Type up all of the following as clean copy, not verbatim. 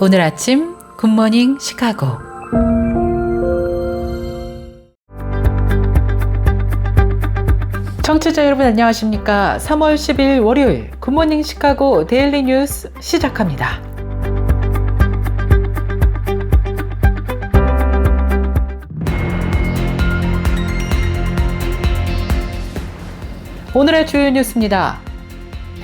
오늘 아침 굿모닝 시카고. 청취자 여러분 안녕하십니까? 3월 10일 월요일 굿모닝 시카고 데일리 뉴스 시작합니다. 오늘의 주요 뉴스입니다.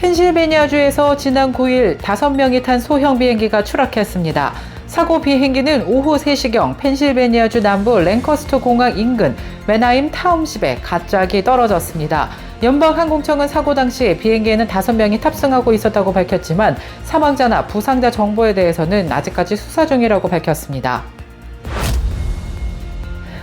펜실베니아주에서 지난 9일 5명이 탄 소형 비행기가 추락했습니다. 사고 비행기는 오후 3시경 펜실베니아주 남부 랭커스터 공항 인근 맨하임 타운십에 갑자기 떨어졌습니다. 연방항공청은 사고 당시 비행기에는 5명이 탑승하고 있었다고 밝혔지만 사망자나 부상자 정보에 대해서는 아직까지 수사 중이라고 밝혔습니다.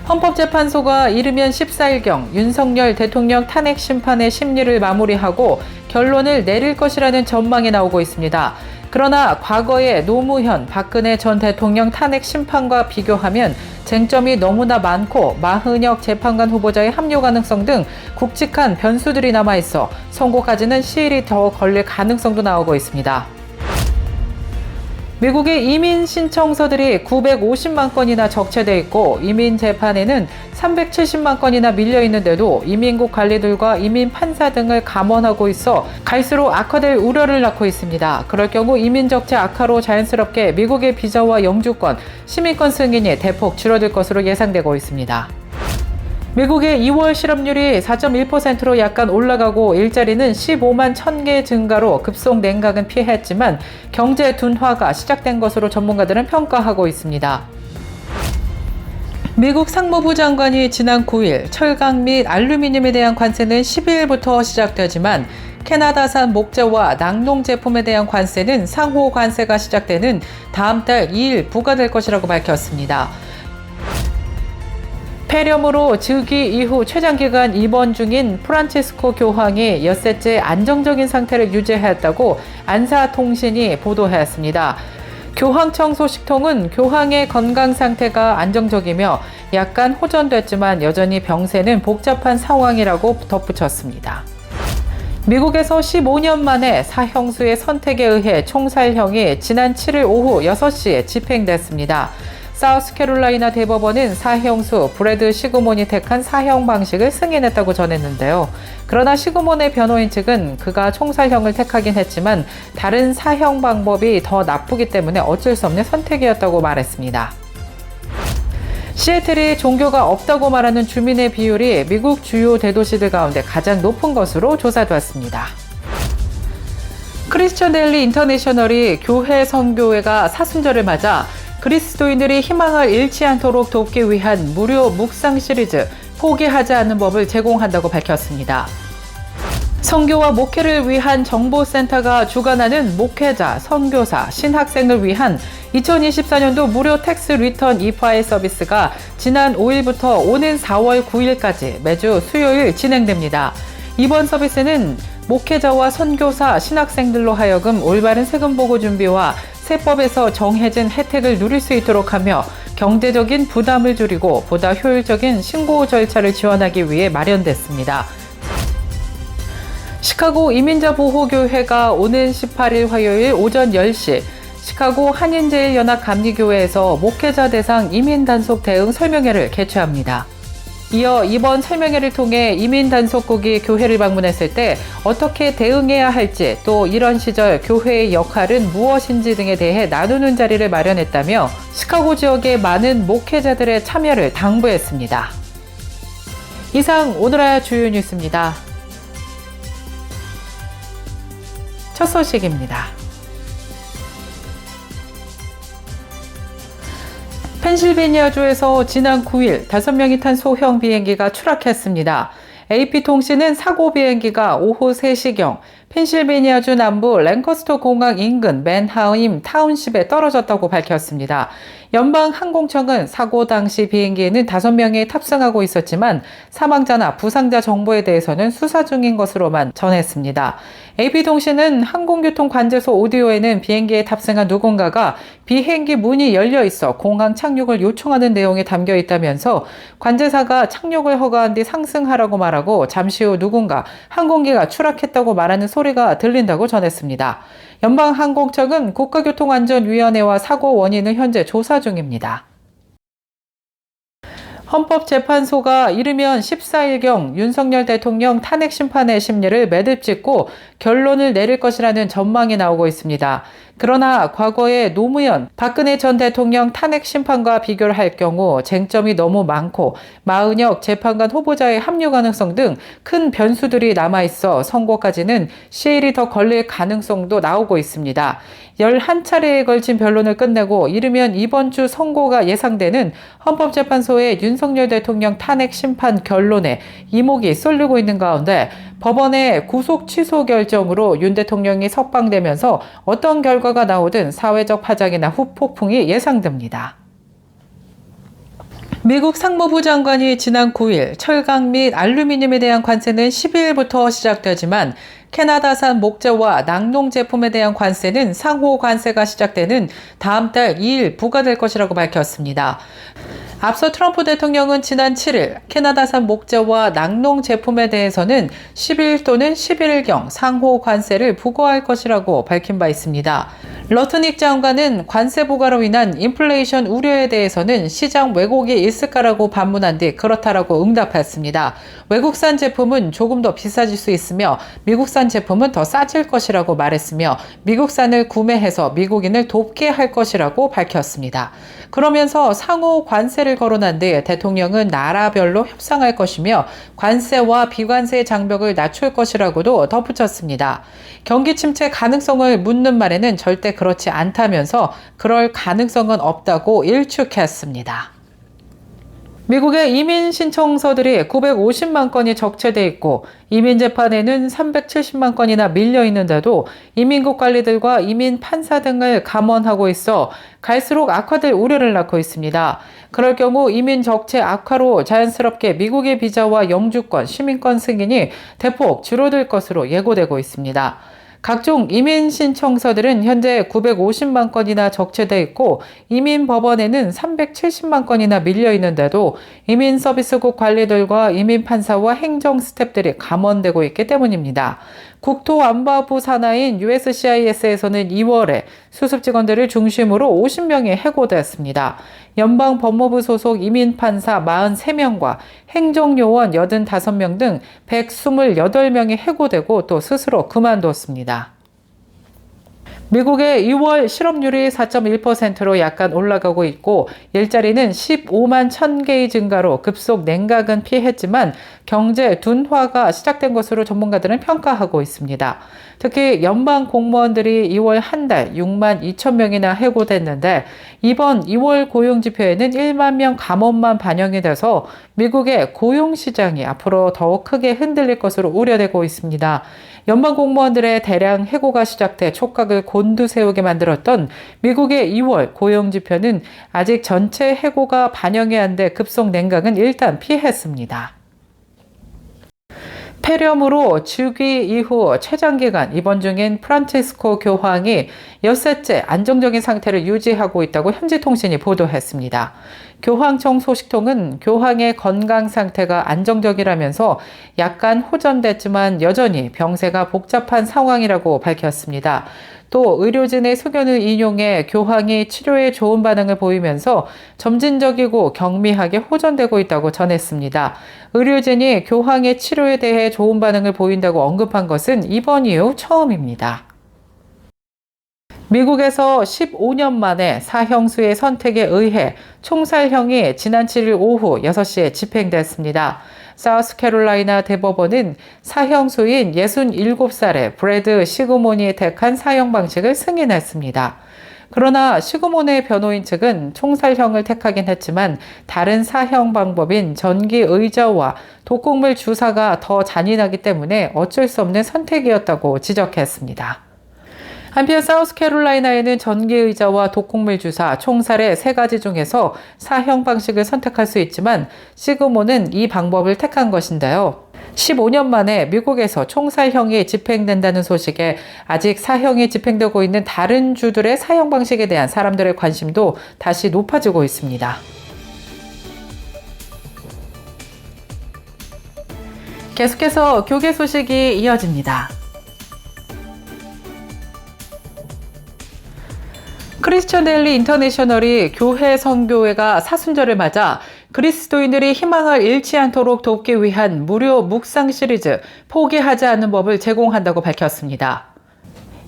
헌법재판소가 이르면 14일경 윤석열 대통령 탄핵 심판의 심리를 마무리하고 결론을 내릴 것이라는 전망이 나오고 있습니다. 그러나 과거의 노무현, 박근혜 전 대통령 탄핵 심판과 비교하면 쟁점이 너무나 많고 마흔역 재판관 후보자의 합류 가능성 등 굵직한 변수들이 남아있어 선고까지는 시일이 더 걸릴 가능성도 나오고 있습니다. 미국의 이민 신청서들이 950만 건이나 적체돼 있고 이민 재판에는 370만 건이나 밀려 있는데도 이민국 관리들과 이민 판사 등을 감원하고 있어 갈수록 악화될 우려를 낳고 있습니다. 그럴 경우 이민 적체 악화로 자연스럽게 미국의 비자와 영주권, 시민권 승인이 대폭 줄어들 것으로 예상되고 있습니다. 미국의 2월 실업률이 4.1%로 약간 올라가고 일자리는 15만 1000개 증가로 급속 냉각은 피했지만 경제 둔화가 시작된 것으로 전문가들은 평가하고 있습니다. 미국 상무부 장관이 지난 9일 철강 및 알루미늄에 대한 관세는 12일부터 시작되지만 캐나다산 목재와 낙농 제품에 대한 관세는 상호 관세가 시작되는 다음 달 2일 부과될 것이라고 밝혔습니다. 폐렴으로 즉위 이후 최장기간 입원 중인 프란치스코 교황이 엿새째 안정적인 상태를 유지했다고 안사통신이 보도했습니다. 교황청 소식통은 교황의 건강 상태가 안정적이며 약간 호전됐지만 여전히 병세는 복잡한 상황이라고 덧붙였습니다. 미국에서 15년 만에 사형수의 선택에 의해 총살형이 지난 7일 오후 6시에 집행됐습니다. 사우스캐롤라이나 대법원은 사형수 브래드 시그몬이 택한 사형 방식을 승인했다고 전했는데요. 그러나 시그몬의 변호인 측은 그가 총살형을 택하긴 했지만 다른 사형 방법이 더 나쁘기 때문에 어쩔 수 없는 선택이었다고 말했습니다. 시애틀이 종교가 없다고 말하는 주민의 비율이 미국 주요 대도시들 가운데 가장 높은 것으로 조사됐습니다. 크리스천 데일리 인터내셔널이 교회 선교회가 사순절을 맞아 그리스도인들이 희망을 잃지 않도록 돕기 위한 무료 묵상 시리즈 포기하지 않는 법을 제공한다고 밝혔습니다. 선교와 목회를 위한 정보센터가 주관하는 목회자, 선교사, 신학생을 위한 2024년도 무료 텍스 리턴 이파일 서비스가 지난 5일부터 오는 4월 9일까지 매주 수요일 진행됩니다. 이번 서비스는 목회자와 선교사, 신학생들로 하여금 올바른 세금 보고 준비와 세법에서 정해진 혜택을 누릴 수 있도록 하며 경제적인 부담을 줄이고 보다 효율적인 신고 절차를 지원하기 위해 마련됐습니다. 시카고 이민자 보호교회가 오는 18일 화요일 오전 10시 시카고 한인제일연합 감리교회에서 목회자 대상 이민 단속 대응 설명회를 개최합니다. 이어 이번 설명회를 통해 이민 단속국이 교회를 방문했을 때 어떻게 대응해야 할지 또 이런 시절 교회의 역할은 무엇인지 등에 대해 나누는 자리를 마련했다며 시카고 지역의 많은 목회자들의 참여를 당부했습니다. 이상 오늘의 주요 뉴스입니다. 첫 소식입니다. 펜실베니아주에서 지난 9일 5명이 탄 소형 비행기가 추락했습니다. AP통신은 사고 비행기가 오후 3시경 펜실베니아주 남부 랭커스터 공항 인근 맨하임 타운십에 떨어졌다고 밝혔습니다. 연방항공청은 사고 당시 비행기에는 5명이 탑승하고 있었지만 사망자나 부상자 정보에 대해서는 수사 중인 것으로만 전했습니다. AP통신은 항공교통관제소 오디오에는 비행기에 탑승한 누군가가 비행기 문이 열려 있어 공항 착륙을 요청하는 내용이 담겨 있다면서 관제사가 착륙을 허가한 뒤 상승하라고 말하고 잠시 후 누군가 항공기가 추락했다고 말하는 소리가 들린다고 전했습니다. 연방항공청은 국가교통안전위원회와 사고 원인을 현재 조사 중입니다. 헌법재판소가 이르면 14일경 윤석열 대통령 탄핵 심판의 심리를 매듭짓고 결론을 내릴 것이라는 전망이 나오고 있습니다. 그러나 과거에 노무현, 박근혜 전 대통령 탄핵 심판과 비교를 할 경우 쟁점이 너무 많고 마은혁 재판관 후보자의 합류 가능성 등 큰 변수들이 남아있어 선고까지는 시일이 더 걸릴 가능성도 나오고 있습니다. 11차례에 걸친 변론을 끝내고 이르면 이번 주 선고가 예상되는 헌법재판소의 윤석열 대통령 탄핵 심판 결론에 이목이 쏠리고 있는 가운데 법원의 구속 취소 결정으로 윤 대통령이 석방되면서 어떤 결과가 나오든 사회적 파장이나 후폭풍이 예상됩니다. 미국 상무부 장관이 지난 9일 철강 및 알루미늄에 대한 관세는 12일부터 시작되지만 캐나다산 목재와 낙농 제품에 대한 관세는 상호 관세가 시작되는 다음 달 2일 부과될 것이라고 밝혔습니다. 앞서 트럼프 대통령은 지난 7일 캐나다산 목재와 낙농 제품에 대해서는 10일 또는 11일경 상호 관세를 부과할 것이라고 밝힌 바 있습니다. 러트닉 장관은 관세 부과로 인한 인플레이션 우려에 대해서는 시장 왜곡이 있을까라고 반문한 뒤 그렇다라고 응답했습니다. 외국산 제품은 조금 더 비싸질 수 있으며 미국산 제품은 더 싸질 것이라고 말했으며 미국산을 구매해서 미국인을 돕게 할 것이라고 밝혔습니다. 그러면서 상호 관세를 거론한 뒤 대통령은 나라별로 협상할 것이며 관세와 비관세 장벽을 낮출 것이라고도 덧붙였습니다. 경기 침체 가능성을 묻는 말에는 절대 그렇지 않다면서 그럴 가능성은 없다고 일축했습니다. 미국의 이민 신청서들이 950만 건이 적체돼 있고 이민 재판에는 370만 건이나 밀려 있는데도 이민국 관리들과 이민 판사 등을 감원하고 있어 갈수록 악화될 우려를 낳고 있습니다. 그럴 경우 이민 적체 악화로 자연스럽게 미국의 비자와 영주권, 시민권 승인이 대폭 줄어들 것으로 예고되고 있습니다. 각종 이민 신청서들은 현재 950만 건이나 적체돼 있고 이민 법원에는 370만 건이나 밀려 있는데도 이민 서비스국 관리들과 이민 판사와 행정 스태프들이 감원되고 있기 때문입니다. 국토안보부 산하인 USCIS에서는 2월에 수습 직원들을 중심으로 50명이 해고됐습니다. 연방법무부 소속 이민판사 43명과 행정요원 85명 등 128명이 해고되고 또 스스로 그만뒀습니다. 미국의 2월 실업률이 4.1%로 약간 올라가고 있고 일자리는 15만 1000개의 증가로 급속 냉각은 피했지만 경제 둔화가 시작된 것으로 전문가들은 평가하고 있습니다. 특히 연방 공무원들이 2월 한 달 6만 2천 명이나 해고됐는데 이번 2월 고용지표에는 1만 명 감원만 반영이 돼서 미국의 고용시장이 앞으로 더욱 크게 흔들릴 것으로 우려되고 있습니다. 연방 공무원들의 대량 해고가 시작돼 촉각을 곤두세우게 만들었던 미국의 2월 고용지표는 아직 전체 해고가 반영이 안 돼 급속 냉각은 일단 피했습니다. 폐렴으로 즉위 이후 최장기간 입원 중인 프란치스코 교황이 엿새째 안정적인 상태를 유지하고 있다고 현지통신이 보도했습니다. 교황청 소식통은 교황의 건강 상태가 안정적이라면서 약간 호전됐지만 여전히 병세가 복잡한 상황이라고 밝혔습니다. 또 의료진의 소견을 인용해 교황이 치료에 좋은 반응을 보이면서 점진적이고 경미하게 호전되고 있다고 전했습니다. 의료진이 교황의 치료에 대해 좋은 반응을 보인다고 언급한 것은 이번 이후 처음입니다. 미국에서 15년 만에 사형수의 선택에 의해 총살형이 지난 7일 오후 6시에 집행됐습니다. 사우스캐롤라이나 대법원은 사형수인 67살의 브래드 시그몬이 택한 사형 방식을 승인했습니다. 그러나 시그몬의 변호인 측은 총살형을 택하긴 했지만 다른 사형 방법인 전기의자와 독극물 주사가 더 잔인하기 때문에 어쩔 수 없는 선택이었다고 지적했습니다. 한편 사우스캐롤라이나에는 전기의자와 독극물 주사, 총살의 세 가지 중에서 사형 방식을 선택할 수 있지만 시그몬은 이 방법을 택한 것인데요. 15년 만에 미국에서 총살형이 집행된다는 소식에 아직 사형이 집행되고 있는 다른 주들의 사형 방식에 대한 사람들의 관심도 다시 높아지고 있습니다. 계속해서 교계 소식이 이어집니다. 크리스천 데일리 인터내셔널이 교회 선교회가 사순절을 맞아 그리스도인들이 희망을 잃지 않도록 돕기 위한 무료 묵상 시리즈 포기하지 않는 법을 제공한다고 밝혔습니다.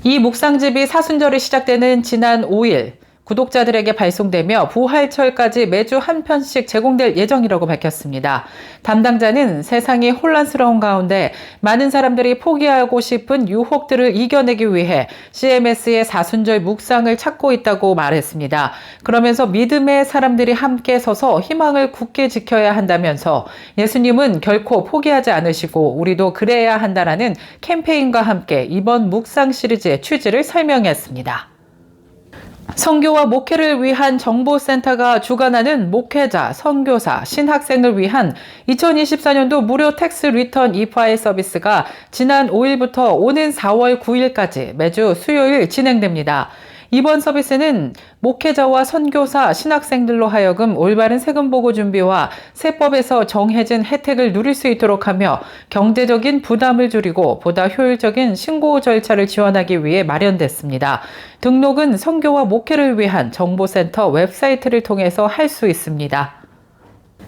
이 묵상집이 사순절이 시작되는 지난 5일 구독자들에게 발송되며 부활절까지 매주 한 편씩 제공될 예정이라고 밝혔습니다. 담당자는 세상이 혼란스러운 가운데 많은 사람들이 포기하고 싶은 유혹들을 이겨내기 위해 CMS의 사순절 묵상을 찾고 있다고 말했습니다. 그러면서 믿음의 사람들이 함께 서서 희망을 굳게 지켜야 한다면서 예수님은 결코 포기하지 않으시고 우리도 그래야 한다라는 캠페인과 함께 이번 묵상 시리즈의 취지를 설명했습니다. 선교와 목회를 위한 정보센터가 주관하는 목회자, 선교사, 신학생을 위한 2024년도 무료 텍스 리턴 E-파일 서비스가 지난 5일부터 오는 4월 9일까지 매주 수요일 진행됩니다. 이번 서비스는 목회자와 선교사, 신학생들로 하여금 올바른 세금 보고 준비와 세법에서 정해진 혜택을 누릴 수 있도록 하며 경제적인 부담을 줄이고 보다 효율적인 신고 절차를 지원하기 위해 마련됐습니다. 등록은 선교와 목회를 위한 정보센터 웹사이트를 통해서 할 수 있습니다.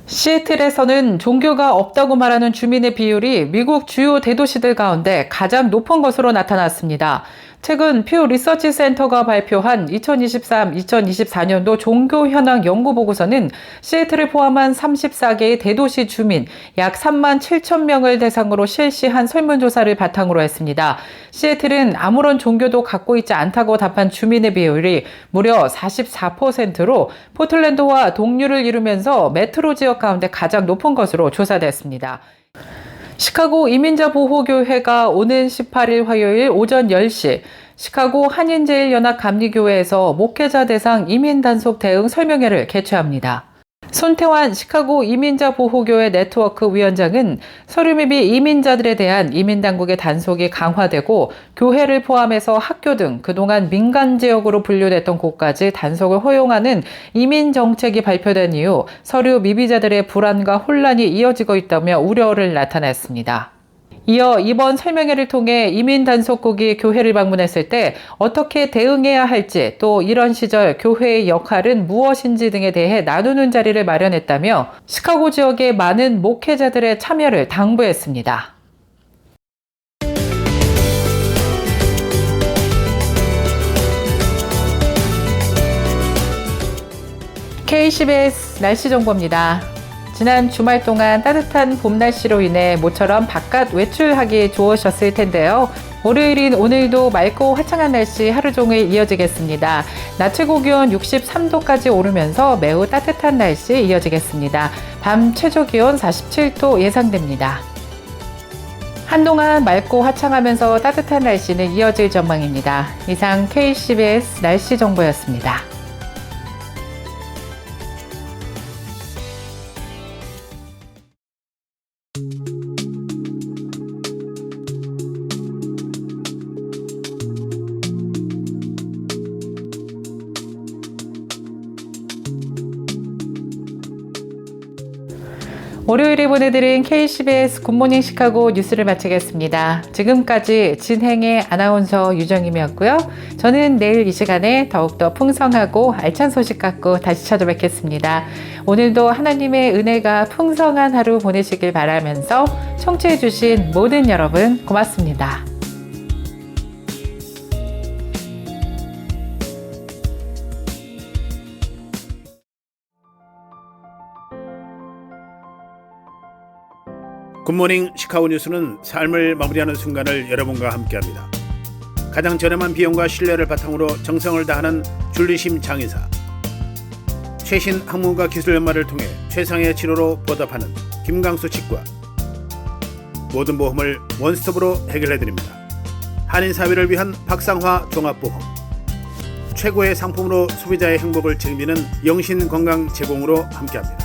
시애틀에서는 종교가 없다고 말하는 주민의 비율이 미국 주요 대도시들 가운데 가장 높은 것으로 나타났습니다. 최근 퓨 리서치 센터가 발표한 2023-2024년도 종교 현황 연구 보고서는 시애틀을 포함한 34개의 대도시 주민 약 3만 7천 명을 대상으로 실시한 설문조사를 바탕으로 했습니다. 시애틀은 아무런 종교도 갖고 있지 않다고 답한 주민의 비율이 무려 44%로 포틀랜드와 동류를 이루면서 메트로 지역 가운데 가장 높은 것으로 조사됐습니다. 시카고 이민자 보호교회가 오는 18일 화요일 오전 10시 시카고 한인제일연합 감리교회에서 목회자 대상 이민 단속 대응 설명회를 개최합니다. 손태환 시카고 이민자 보호교회 네트워크 위원장은 서류 미비 이민자들에 대한 이민당국의 단속이 강화되고 교회를 포함해서 학교 등 그동안 민간지역으로 분류됐던 곳까지 단속을 허용하는 이민정책이 발표된 이후 서류 미비자들의 불안과 혼란이 이어지고 있다며 우려를 나타냈습니다. 이어 이번 설명회를 통해 이민 단속국이 교회를 방문했을 때 어떻게 대응해야 할지 또 이런 시절 교회의 역할은 무엇인지 등에 대해 나누는 자리를 마련했다며 시카고 지역의 많은 목회자들의 참여를 당부했습니다. KCBS 날씨 정보입니다. 지난 주말 동안 따뜻한 봄 날씨로 인해 모처럼 바깥 외출하기 좋으셨을 텐데요. 월요일인 오늘도 맑고 화창한 날씨 하루 종일 이어지겠습니다. 낮 최고 기온 63도까지 오르면서 매우 따뜻한 날씨 이어지겠습니다. 밤 최저 기온 47도 예상됩니다. 한동안 맑고 화창하면서 따뜻한 날씨는 이어질 전망입니다. 이상 KCBS 날씨 정보였습니다. 월요일에 보내드린 KCBS 굿모닝 시카고 뉴스를 마치겠습니다. 지금까지 진행의 아나운서 유정임이었고요. 저는 내일 이 시간에 더욱더 풍성하고 알찬 소식 갖고 다시 찾아뵙겠습니다. 오늘도 하나님의 은혜가 풍성한 하루 보내시길 바라면서 청취해주신 모든 여러분 고맙습니다. 굿모닝 시카고 뉴스는 삶을 마무리하는 순간을 여러분과 함께합니다. 가장 저렴한 비용과 신뢰를 바탕으로 정성을 다하는 줄리심 장의사, 최신 학문과 기술 연마를 통해 최상의 치료로 보답하는 김강수 치과, 모든 보험을 원스톱으로 해결해드립니다. 한인사회를 위한 박상화 종합보험, 최고의 상품으로 소비자의 행복을 책임지는 영신건강 제공으로 함께합니다.